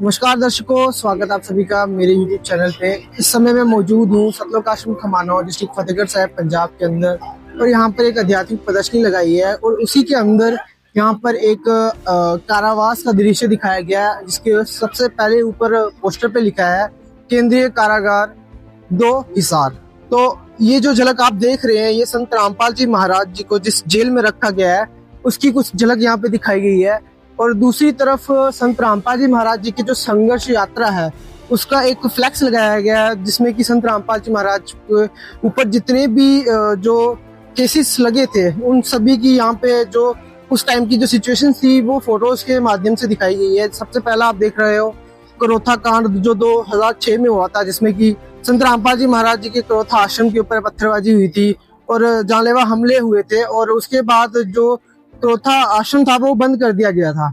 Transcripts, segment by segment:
नमस्कार दर्शकों, स्वागत आप सभी का मेरे YouTube चैनल पे। इस समय मैं मौजूद हूँ सतलोक आश्रम खमानौर डिस्ट्रिक्ट फतेहगढ़ साहिब पंजाब के अंदर, और यहाँ पर एक आध्यात्मिक प्रदर्शनी लगाई है और उसी के अंदर यहाँ पर एक कारावास का दृश्य दिखाया गया है, जिसके सबसे पहले ऊपर पोस्टर पे लिखा है केंद्रीय कारागार 2 हिसार। तो ये जो झलक आप देख रहे हैं, ये संत रामपाल जी महाराज जी को जिस जेल में रखा गया है उसकी कुछ झलक यहाँ पे दिखाई गई है। और दूसरी तरफ संत रामपाल जी महाराज जी की जो संघर्ष यात्रा है उसका एक फ्लैक्स लगाया गया है, जिसमें कि संत रामपाल जी महाराज के ऊपर जितने भी जो केसेस लगे थे उन सभी की यहाँ पे जो उस टाइम की जो सिचुएशन थी वो फोटोज के माध्यम से दिखाई गई है। सबसे पहला आप देख रहे हो करोथा कांड जो 2006 में हुआ था, जिसमें कि संत रामपाल जी महाराज जी के करोथा आश्रम के ऊपर पत्थरबाजी हुई थी और जानलेवा हमले हुए थे, और उसके बाद जो करोथा आश्रम था वो बंद कर दिया गया था।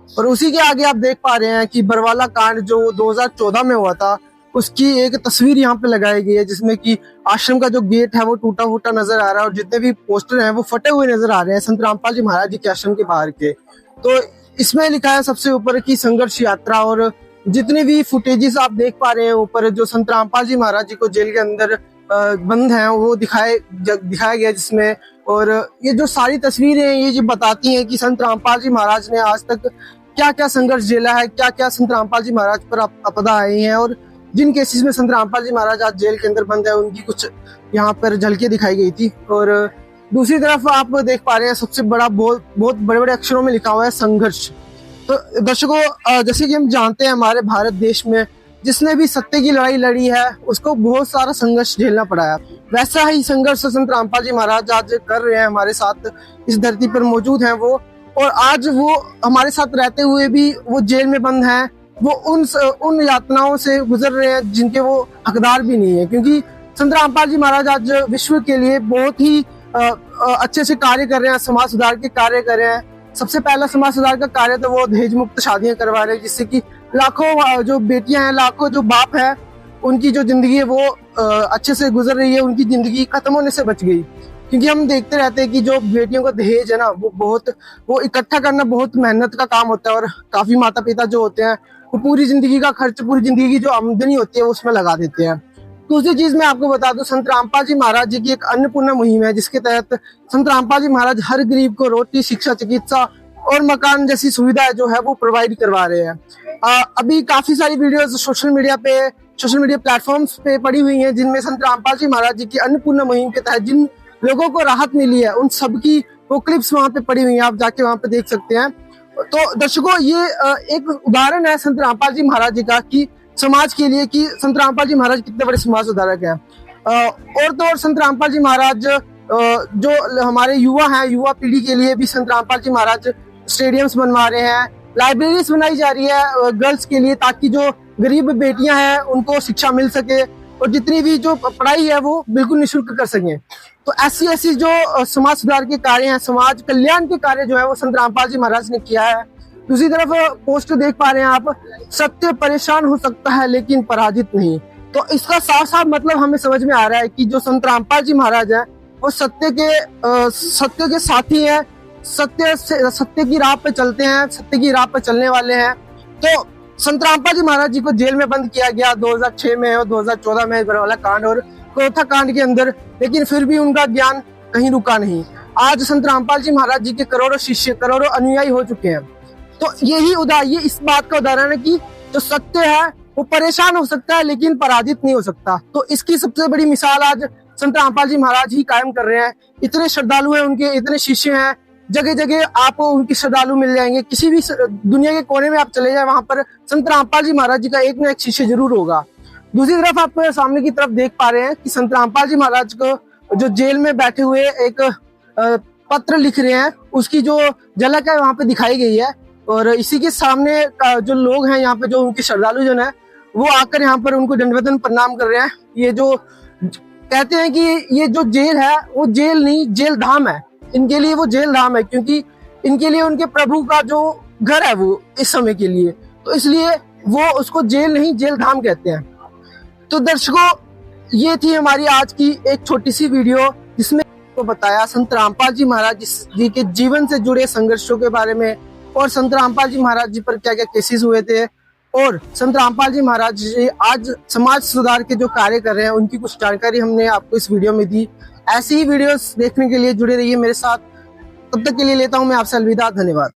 और उसी के आगे आप देख पा रहे हैं कि बरवाला कांड जो 2014 में हुआ था उसकी एक तस्वीर यहाँ पे लगाई गई है, जिसमें कि आश्रम का जो गेट है वो टूटा फूटा नजर आ रहा है और जितने भी पोस्टर हैं वो फटे हुए नजर आ रहे हैं संत रामपाल जी महाराज जी के आश्रम के बाहर के। तो इसमें लिखा है सबसे ऊपर की संघर्ष यात्रा, और जितने भी फुटेजेस आप देख पा रहे हैं ऊपर जो संत रामपाल जी महाराज जी को जेल के अंदर बंद हैं वो दिखाया गया जिसमें। और ये जो सारी तस्वीरें हैं ये जो बताती हैं कि संत रामपाल जी महाराज ने आज तक क्या क्या संघर्ष झेला है, क्या क्या संत रामपाल जी महाराज पर आपदा आई है, और जिन केसेस में संत रामपाल जी महाराज आज जेल के अंदर बंद है उनकी कुछ यहाँ पर झलकियां दिखाई गई थी। और दूसरी तरफ आप देख पा रहे हैं सबसे बड़ा बहुत बड़े बड़े अक्षरों में लिखा हुआ है संघर्ष। तो दर्शकों, जैसे कि हम जानते हैं हमारे भारत देश में जिसने भी सत्य की लड़ाई लड़ी है उसको बहुत सारा संघर्ष झेलना पड़ा है। वैसा ही संघर्ष संत रामपाल जी महाराज आज कर रहे हैं, हमारे साथ इस धरती पर मौजूद हैं वो, और आज वो हमारे साथ रहते हुए भी वो जेल में बंद हैं। वो उन यातनाओं से गुजर रहे हैं जिनके वो हकदार भी नहीं है, क्योंकि संत रामपाल जी महाराज आज विश्व के लिए बहुत ही अच्छे से कार्य कर रहे हैं, समाज सुधार के कार्य कर रहे हैं। सबसे पहला समाज सुधार का कार्य तो वो दहेज मुक्त शादियां करवा रहे हैं, जिससे कि लाखों जो बेटियां हैं, लाखों जो बाप है, उनकी जो जिंदगी है वो अच्छे से गुजर रही है, उनकी जिंदगी खत्म होने से बच गई। क्योंकि हम देखते रहते हैं कि जो बेटियों का दहेज है ना वो इकट्ठा करना बहुत मेहनत का काम होता है, और काफी माता पिता जो होते हैं वो पूरी जिंदगी का खर्च, पूरी जिंदगी की जो आमदनी होती है वो उसमें लगा देते हैं। दूसरी चीज मैं आपको बता दूं, संत रामपाल जी महाराज जी की एक अन्नपूर्णा मुहिम है, जिसके तहत संत रामपाल जी महाराज हर गरीब को रोटी, शिक्षा, चिकित्सा और मकान जैसी सुविधाएं जो है वो प्रोवाइड करवा रहे हैं। अभी काफी सारी वीडियोस सोशल मीडिया प्लेटफॉर्म्स पे पड़ी हुई हैं, जिनमें संत रामपाल जी महाराज जी की अन्नपूर्णा मुहिम के तहत जिन लोगों को राहत मिली है उन सबकी वो क्लिप्स वहां पे पड़ी हुई हैं, आप जाके वहां पे देख सकते हैं। तो दर्शकों, ये एक उदाहरण है संत रामपाल जी महाराज जी का कि समाज के लिए कि संत रामपाल जी महाराज कितने बड़े समाज सुधारक हैं। और तो और संत रामपाल जी महाराज जो हमारे युवा हैं, युवा पीढ़ी के लिए भी संत रामपाल जी महाराज स्टेडियम्स बनवा रहे हैं, लाइब्रेरीज बनाई जा रही है गर्ल्स के लिए, ताकि जो गरीब बेटियां हैं उनको शिक्षा मिल सके और जितनी भी जो पढ़ाई है वो बिल्कुल निःशुल्क कर सकें। तो ऐसी जो समाज सुधार के कार्य हैं, समाज कल्याण के कार्य जो है वो संत रामपाल जी महाराज ने किया है। दूसरी तरफ पोस्टर देख पा रहे हैं आप, सत्य परेशान हो सकता है लेकिन पराजित नहीं। तो इसका साफ साफ मतलब हमें समझ में आ रहा है कि जो संत रामपाल जी महाराज है वो सत्य के साथी हैं, सत्य की राह पे चलते हैं, सत्य की राह पे चलने वाले हैं। तो संत रामपाल जी महाराज जी को जेल में बंद किया गया 2006 में और 2014 में बरवाला कांड और करोथा कांड के अंदर, लेकिन फिर भी उनका ज्ञान कहीं रुका नहीं। आज संत रामपाल जी महाराज जी के करोड़ों शिष्य, करोड़ों अनुयायी हो चुके हैं। तो ये इस बात का उदाहरण है कि जो सत्य है वो परेशान हो सकता है लेकिन पराजित नहीं हो सकता। तो इसकी सबसे बड़ी मिसाल आज संत रामपाल जी महाराज ही कायम कर रहे हैं। इतने श्रद्धालु हैं उनके, इतने शिष्य हैं, जगह जगह आपको उनके श्रद्धालु मिल जाएंगे। किसी भी दुनिया के कोने में आप चले जाए वहां पर संत रामपाल जी महाराज जी का एक ना एक शिष्य जरूर होगा। दूसरी तरफ आप सामने की तरफ देख पा रहे हैं कि संत रामपाल जी महाराज को जो जेल में बैठे हुए एक पत्र लिख रहे हैं उसकी जो झलक है वहां पे दिखाई गई है। और इसी के सामने जो लोग हैं यहाँ पे, जो उनके श्रद्धालु जन है, वो आकर यहाँ पर उनको दंडवतन प्रणाम कर रहे हैं। ये जो कहते हैं कि ये जो जेल है वो जेल नहीं, जेल धाम है। इनके लिए वो जेल धाम है, क्योंकि इनके लिए उनके प्रभु का जो घर है वो इस समय के लिए, तो इसलिए वो उसको जेल नहीं जेल धाम कहते हैं। तो दर्शकों, ये थी हमारी आज की एक छोटी सी वीडियो, जिसमें आपको बताया संत रामपाल जी महाराज जी के जीवन से जुड़े संघर्षों के बारे में, और संत रामपाल जी महाराज जी पर क्या क्या केसेस हुए थे, और संत रामपाल जी महाराज जी आज समाज सुधार के जो कार्य कर रहे हैं उनकी कुछ जानकारी हमने आपको इस वीडियो में दी। ऐसी ही वीडियोस देखने के लिए जुड़े रहिए मेरे साथ। तब तक के लिए लेता हूं मैं आपसे अलविदा। धन्यवाद।